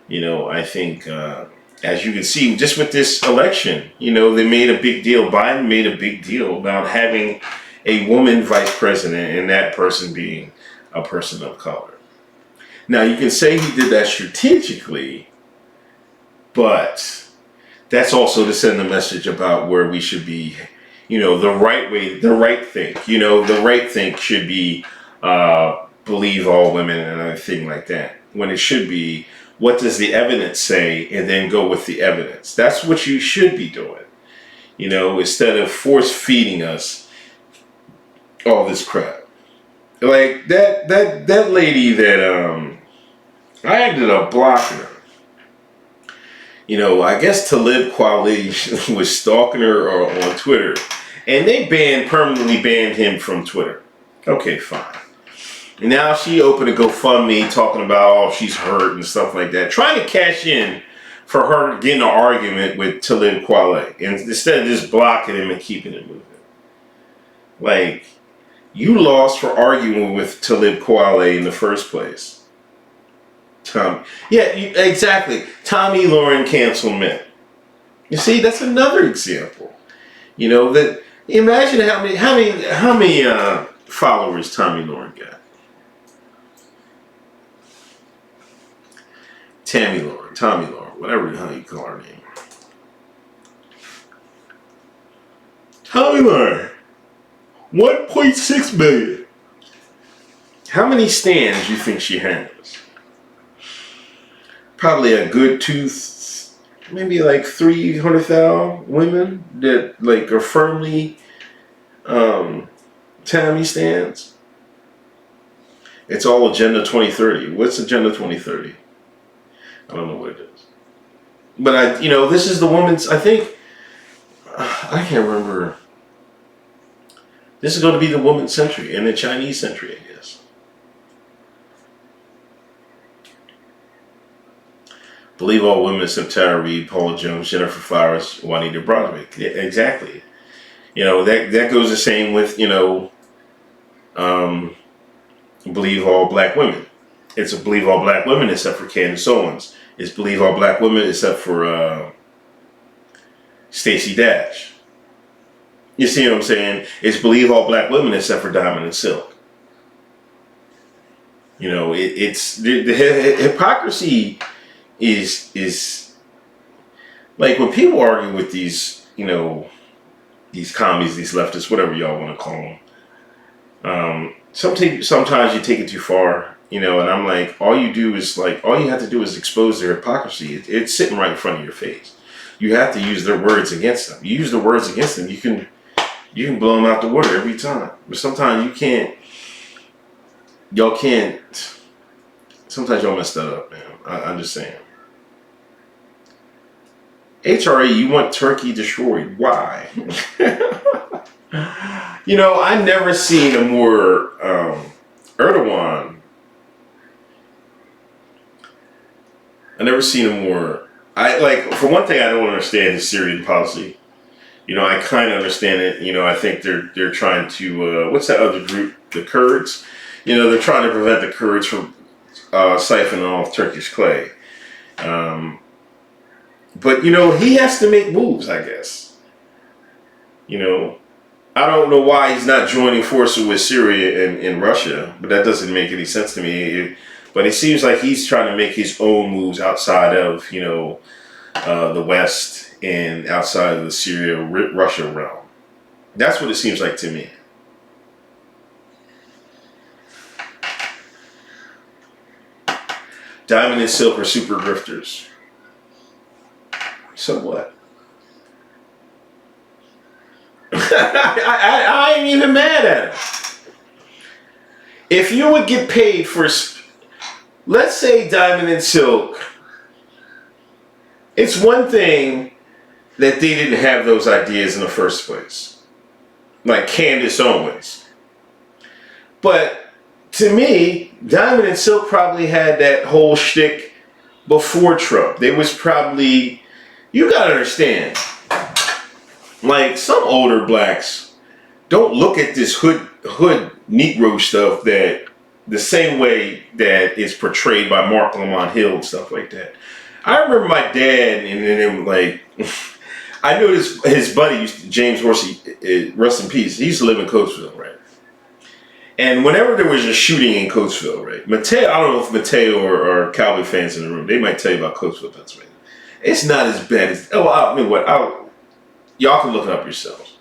I think as you can see, just with this election, they made a big deal. Biden made a big deal about having a woman vice president and that person being a person of color. Now, you can say he did that strategically, but that's also to send a message about where we should be, the right way, the right thing. The right thing should be believe all women and everything like that. When it should be, what does the evidence say, and then go with the evidence. That's what you should be doing, instead of force feeding us all this crap. Like that lady that I ended up blocking her. I guess Talib Kweli was stalking her on Twitter, and they permanently banned him from Twitter. Okay, fine. And now she opened a GoFundMe talking about she's hurt and stuff like that, trying to cash in for her getting an argument with Talib Kweli, and instead of just blocking him and keeping it moving. Like, you lost for arguing with Talib Kweli in the first place. Exactly. Tommy Lauren cancelment. You see, that's another example. That imagine how many followers Tommy Lauren got. Tommy Lauren, whatever the hell you call her name. Tommy Lauren, 1.6 million. How many stands do you think she has? Probably a good maybe like 300,000 women that like are firmly Tammy stands. It's all Agenda 2030. What's Agenda 2030? I don't know what it is. But this is the woman's, I think, I can't remember. This is going to be the woman's century and the Chinese century, I guess. Believe all women except Tara Reid, Paula Jones, Jennifer Flowers, Juanita Broaddrick. Yeah, exactly. That goes the same with, believe all black women. It's a believe all black women except for Candace Owens. It's believe all black women except for Stacey Dash. You see what I'm saying? It's believe all black women except for Diamond and Silk. You know, it's the hypocrisy is like when people argue with these, you know, these commies, these leftists, whatever y'all want to call them. Sometimes you take it too far, you know, and I'm like, all you have to do is expose their hypocrisy. It's sitting right in front of your face. You have to use their words against them. You use the words against them, you can blow them out the water every time. But sometimes you can't. Y'all can't. Sometimes y'all mess that up, man. I'm just saying. HRA, you want Turkey destroyed. Why? You know, I never seen a more Erdogan. I never seen a more. For one thing, I don't understand his Syrian policy. You know, I kind of understand it. You know, I think they're trying to what's that other group? The Kurds. You know, they're trying to prevent the Kurds from siphoning off Turkish clay. But, you know, he has to make moves, I guess. You know, I don't know why he's not joining forces with Syria and Russia, but that doesn't make any sense to me. But it seems like he's trying to make his own moves outside of, you know, the West and outside of the Syria-Russia realm. That's what it seems like to me. Diamond and Silk are super grifters. So what? I ain't even mad at him. If you would get paid for, let's say Diamond and Silk, it's one thing that they didn't have those ideas in the first place. Like Candace Owens. But to me, Diamond and Silk probably had that whole shtick before Trump. They was probably, you gotta understand, like some older blacks don't look at this hood Negro stuff that the same way that it's portrayed by Mark Lamont Hill and stuff like that. I remember my dad and then like I knew his buddy James Horsey, rest in peace. He used to live in Coatesville, right? And whenever there was a shooting in Coatesville, right? Mateo, I don't know if Mateo or Cowboy fans in the room, they might tell you about Coatesville, Pennsylvania. It's not as bad as y'all can look it up yourselves.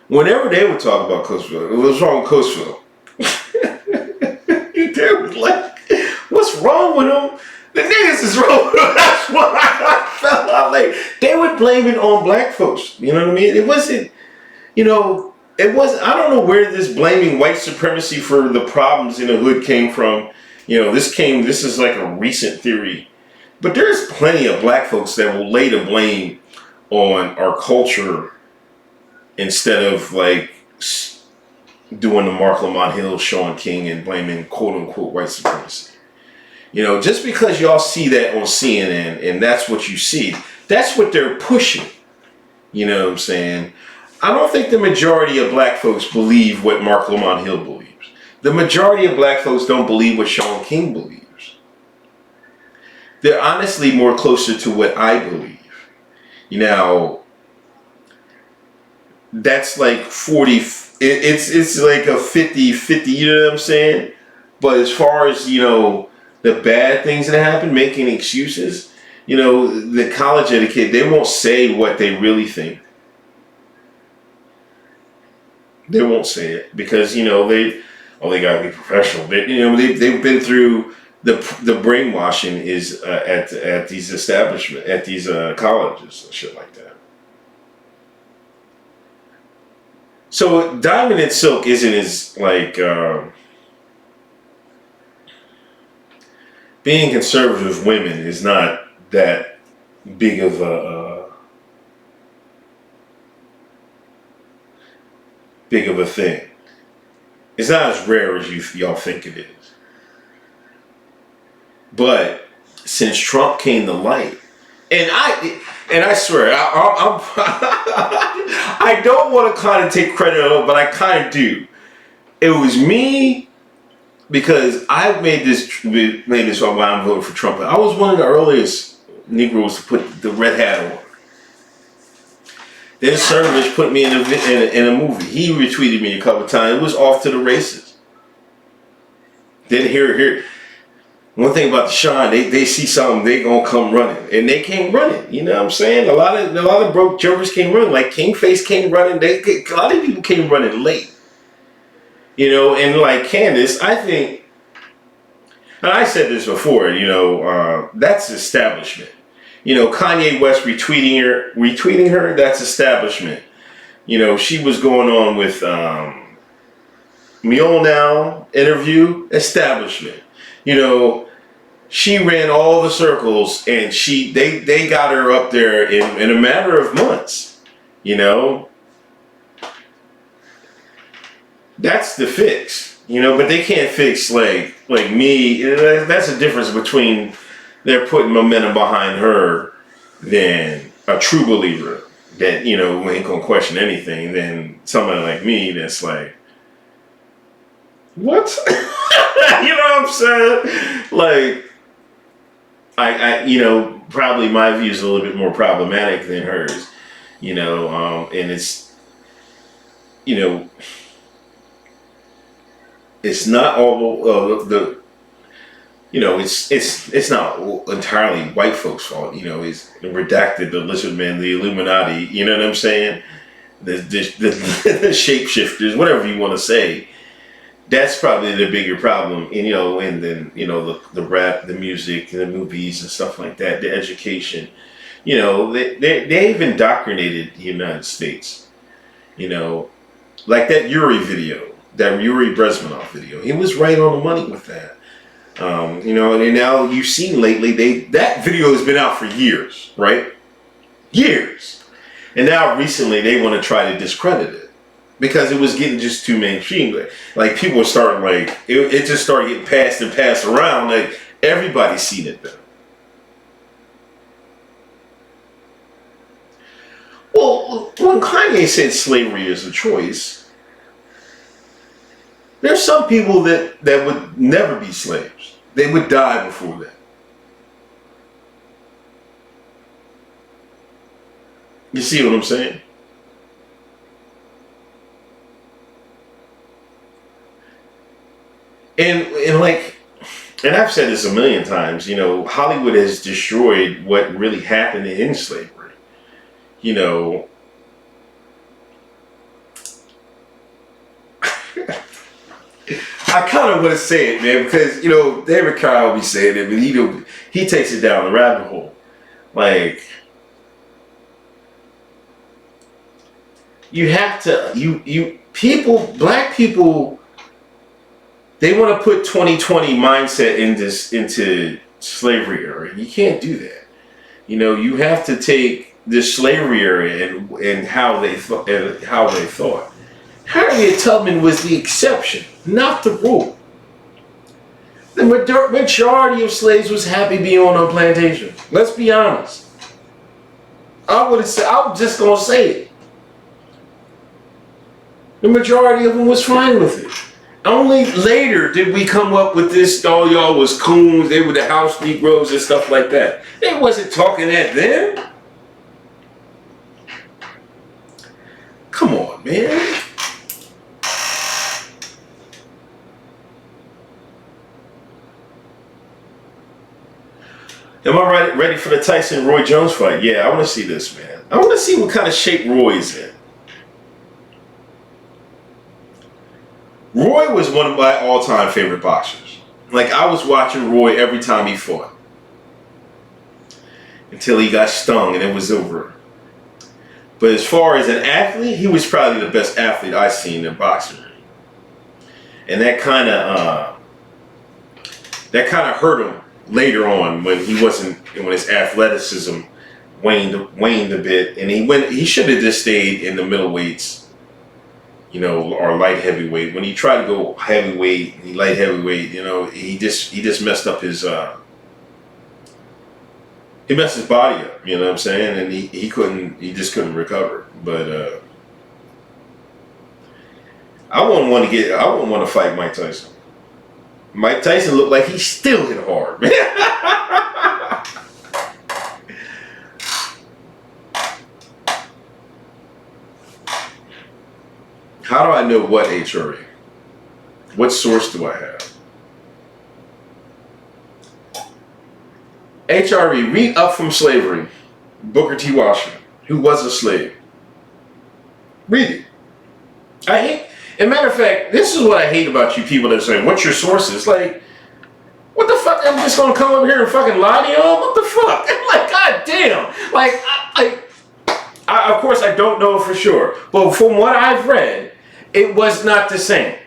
Whenever they would talk about Coatesville, what's wrong with Coatesville? They was like, what's wrong with them? The niggas is wrong with them. That's what I felt out like. They would blame it on black folks. You know what I mean? It wasn't, you know, I don't know where this blaming white supremacy for the problems in the hood came from. You know, this is like a recent theory. But there's plenty of black folks that will lay the blame on our culture instead of like doing the Mark Lamont Hill, Sean King, and blaming quote unquote white supremacy. You know, just because y'all see that on CNN and that's what you see, that's what they're pushing. You know what I'm saying? I don't think the majority of black folks believe what Mark Lamont Hill believes. The majority of black folks don't believe what Sean King believes. They're honestly more closer to what I believe. You know, that's like 40, it's like a 50-50, you know what I'm saying? But as far as, you know, the bad things that happen, making excuses, you know, the college educated, they won't say what they really think. They won't say it because, you know, they gotta be professional. They've been through the brainwashing is at these establishments, at these colleges and shit like that. So Diamond and Silk isn't as like being conservative women is not that big of a thing. It's not as rare as y'all think it is. But since Trump came to light, and I swear, I don't want to kind of take credit on it, but I kind of do. It was me because I made this why I'm voting for Trump. I was one of the earliest Negroes to put the red hat on. Their service put me in a movie. He retweeted me a couple of times. It was off to the races. Then here. One thing about the Sean, they see something, they gonna come running, and they came running. You know what I'm saying? A lot of broke jokers came running. Like Kingface came running. A lot of people came running late. You know, and like Candace, I think, and I said this before. You know, that's establishment. You know, Kanye West retweeting her, that's establishment. You know, she was going on with Mule Now interview, establishment. You know, she ran all the circles, and they got her up there in a matter of months. You know, that's the fix. You know, but they can't fix like me. That's the difference between they're putting momentum behind her than a true believer that, you know, ain't gonna question anything. Than somebody like me that's like, what? You know what I'm saying? Like, I you know, probably my view is a little bit more problematic than hers. You know, and it's, you know, it's not all the you know, it's not entirely white folks' fault. You know, it's redacted, the lizard men, the Illuminati. You know what I'm saying? The shapeshifters, whatever you want to say. That's probably the bigger problem. And, you know, and then, you know, the rap, the music, the movies and stuff like that, the education. You know, they've indoctrinated the United States. You know, like that Yuri video, that Yuri Brezhnev video. He was right on the money with that. You know, and now you've seen lately, that video has been out for years, right? Years. And now recently they want to try to discredit it because it was getting just too mainstream. Like people were starting, like, it just started getting passed and passed around. Like everybody's seen it now. Well, when Kanye said slavery is a choice, there's some people that would never be slaves. They would die before that. You see what I'm saying? And like, and I've said this a million times, you know, Hollywood has destroyed what really happened in slavery. You know, I kind of want to say it, man, because, you know, David Carr will be saying it, but he takes it down the rabbit hole. Like, you have to, black people, they want to put 2020 mindset into slavery era. You can't do that. You know, you have to take this slavery era and how they thought. Harriet Tubman was the exception, not the rule. The majority of slaves was happy being on plantations. Let's be honest. I was just gonna say it. The majority of them was fine with it. Only later did we come up with this, all y'all was coons, they were the house Negroes and stuff like that. They wasn't talking that then. Come on, man. Am I ready for the Tyson-Roy Jones fight? Yeah, I want to see this, man. I want to see what kind of shape Roy is in. Roy was one of my all-time favorite boxers. Like, I was watching Roy every time he fought. Until he got stung and it was over. But as far as an athlete, he was probably the best athlete I've seen in boxing. And that kind of hurt him later on when his athleticism waned a bit, and he should have just stayed in the middleweights, you know, or light heavyweight. When he tried to go heavyweight, light heavyweight, you know, he just messed up his he messed his body up, you know what I'm saying, and he just couldn't recover. But I wouldn't want to fight Mike Tyson. Mike Tyson looked like he still hit hard, man. How do I know what HRE? What source do I have? HRE, read Up from Slavery, Booker T. Washington, who was a slave. Read it. I hate, as a matter of fact, this is what I hate about you people that are saying, what's your sources? Like, what the fuck? I'm just gonna come over here and fucking lie to y'all? What the fuck? Like, goddamn. Like, of course, I don't know for sure, but from what I've read, it was not the same.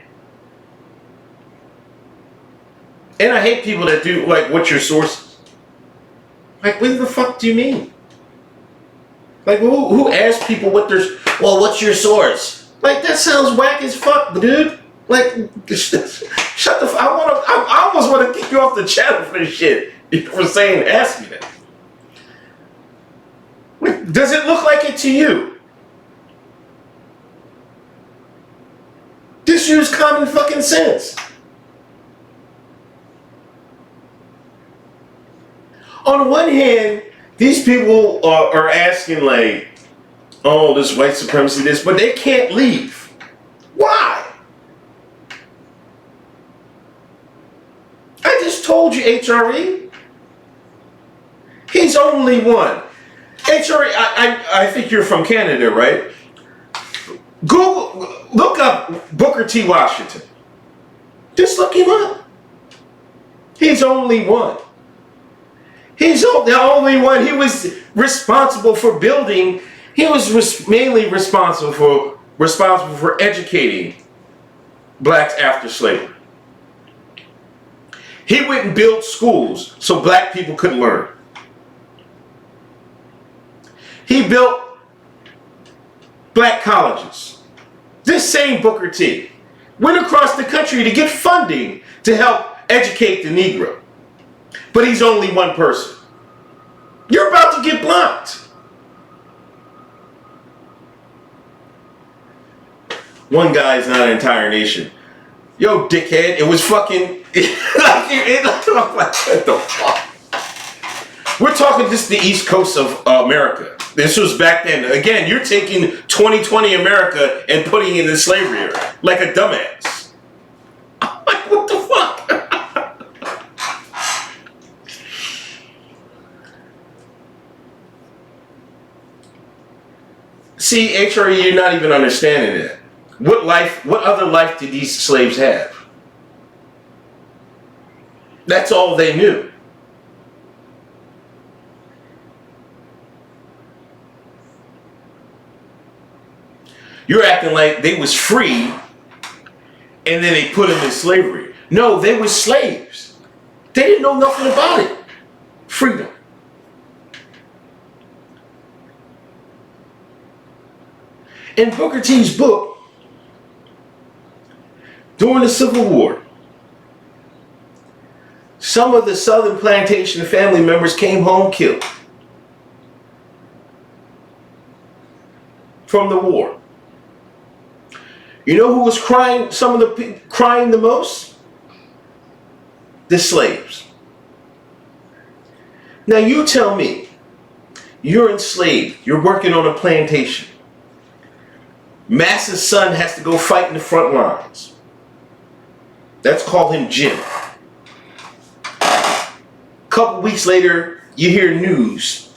And I hate people that do, like, what's your sources? Like, what the fuck do you mean? Like, who asks people what their, well, what's your source? Like, that sounds whack as fuck, dude. Like, shut the fuck. I almost want to kick you off the channel for this shit. For saying, ask me that. Like, does it look like it to you? Just use common fucking sense. On one hand, these people are asking like, oh, this white supremacy, this, but they can't leave. Why? I just told you, HRE. He's only one. HRE, I think you're from Canada, right? Google, look up Booker T. Washington. Just look him up. He's only one. He's the only one. He was responsible for building. He was mainly responsible for educating blacks after slavery. He went and built schools so black people could learn. He built black colleges. This same Booker T went across the country to get funding to help educate the Negro. But he's only one person. You're about to get blocked. One guy is not an entire nation. Yo, dickhead, it was fucking... what the fuck? We're talking just the East Coast of America. This was back then. Again, you're taking 2020 America and putting it in the slavery era. Like a dumbass. I'm like, what the fuck? See, HRE, you're not even understanding it. What other life did these slaves have? That's all they knew. You're acting like they was free and then they put them in slavery. No, they were slaves. They didn't know nothing about it. Freedom. In Booker T's book, during the Civil War, some of the Southern plantation family members came home killed from the war. You know who was crying, crying the most? The slaves. Now you tell me, you're enslaved, you're working on a plantation. Master's son has to go fight in the front lines. Let's call him Jim. Couple weeks later, you hear news.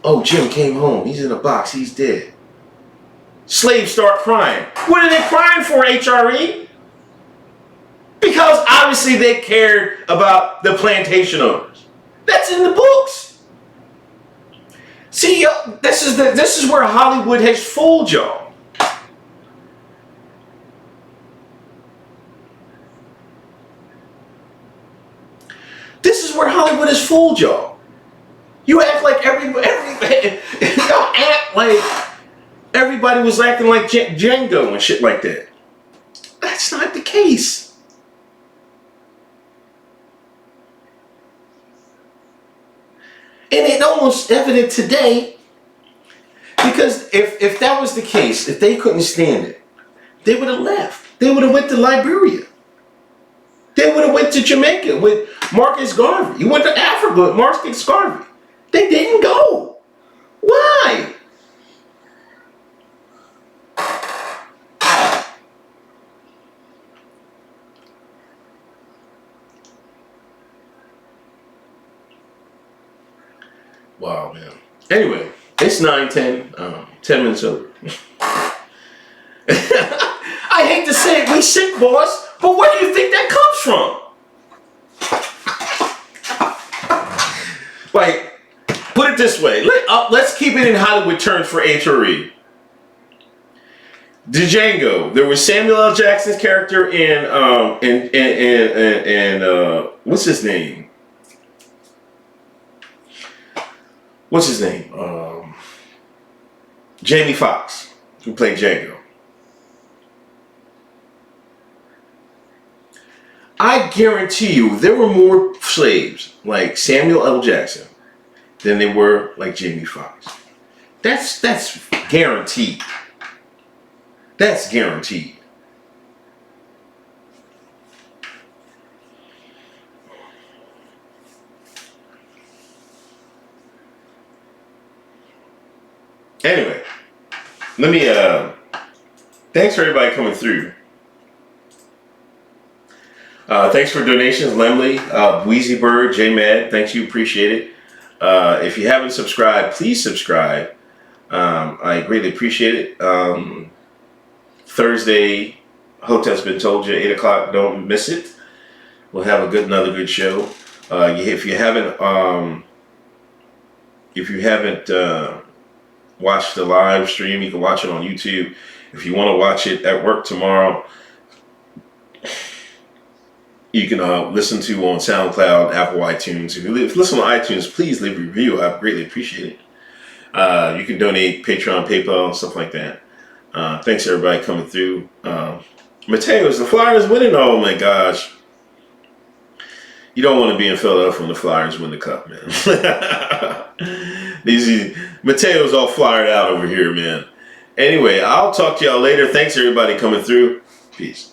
Oh, Jim came home. He's in a box. He's dead. Slaves start crying. What are they crying for, HRE? Because obviously they cared about the plantation owners. That's in the books. See, this is where Hollywood has fooled y'all. This is where Hollywood has fooled y'all. You act like y'all act like everybody was acting like Django and shit like that. That's not the case. And it's almost evident today, because if that was the case, if they couldn't stand it, they would have left. They would have went to Liberia. They would have went to Jamaica with Marcus Garvey. You went to Africa with Marcus Garvey. They didn't go. Why? Wow, man. Anyway, it's 9:10. 10 minutes over. I hate to say it, we sick, boss, but where do you think that comes from? Like, put it this way. Let's keep it in Hollywood terms for HRE. Django. There was Samuel L. Jackson's character in what's his name? What's his name? Jamie Foxx, who played Django. I guarantee you there were more slaves like Samuel L. Jackson than they were like Jamie Foxx. That's guaranteed. That's guaranteed. Anyway, let me thanks for everybody coming through. Thanks for donations, Lemley, Wheezy Bird, J Mad. Thanks, you appreciate it. If you haven't subscribed, please subscribe. I greatly appreciate it. Thursday, Hoteps been told you 8 o'clock. Don't miss it. We'll have another good show. If you haven't watched the live stream, you can watch it on YouTube. If you want to watch it at work tomorrow, you can listen to on SoundCloud, Apple iTunes. If you listen on iTunes, please leave a review. I greatly appreciate it. You can donate Patreon, PayPal, and stuff like that. Thanks everybody coming through. Mateos, the Flyers winning. Oh my gosh. You don't want to be in Philadelphia when the Flyers win the cup, man. Mateo's all flyered out over here, man. Anyway, I'll talk to y'all later. Thanks everybody coming through. Peace.